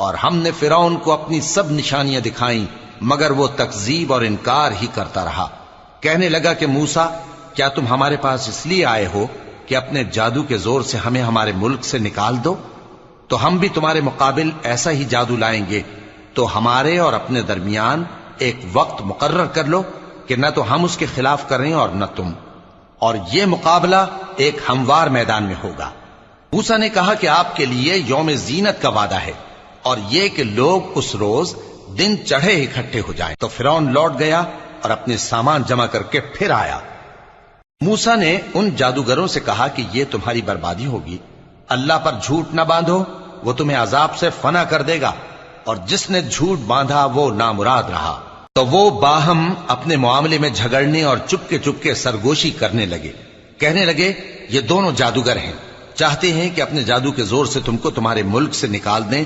اور ہم نے فرعون کو اپنی سب نشانیاں دکھائیں مگر وہ تکذیب اور انکار ہی کرتا رہا۔ کہنے لگا کہ موسیٰ، کیا تم ہمارے پاس اس لیے آئے ہو کہ اپنے جادو کے زور سے ہمیں ہمارے ملک سے نکال دو؟ تو ہم بھی تمہارے مقابل ایسا ہی جادو لائیں گے، تو ہمارے اور اپنے درمیان ایک وقت مقرر کر لو کہ نہ تو ہم اس کے خلاف کریں اور نہ تم، اور یہ مقابلہ ایک ہموار میدان میں ہوگا۔ موسیٰ نے کہا کہ آپ کے لیے یوم زینت کا وعدہ ہے، اور یہ کہ لوگ اس روز دن چڑھے اکٹھے ہو جائیں۔ تو فرعون لوٹ گیا اور اپنے سامان جمع کر کے پھر آیا۔ موسیٰ نے ان جادوگروں سے کہا کہ یہ تمہاری بربادی ہوگی، اللہ پر جھوٹ نہ باندھو، وہ تمہیں عذاب سے فنا کر دے گا، اور جس نے جھوٹ باندھا وہ نامراد رہا۔ تو وہ باہم اپنے معاملے میں جھگڑنے اور چپکے سرگوشی کرنے لگے۔ کہنے لگے یہ دونوں جادوگر ہیں، چاہتے ہیں کہ اپنے جادو کے زور سے تم کو تمہارے ملک سے نکال دیں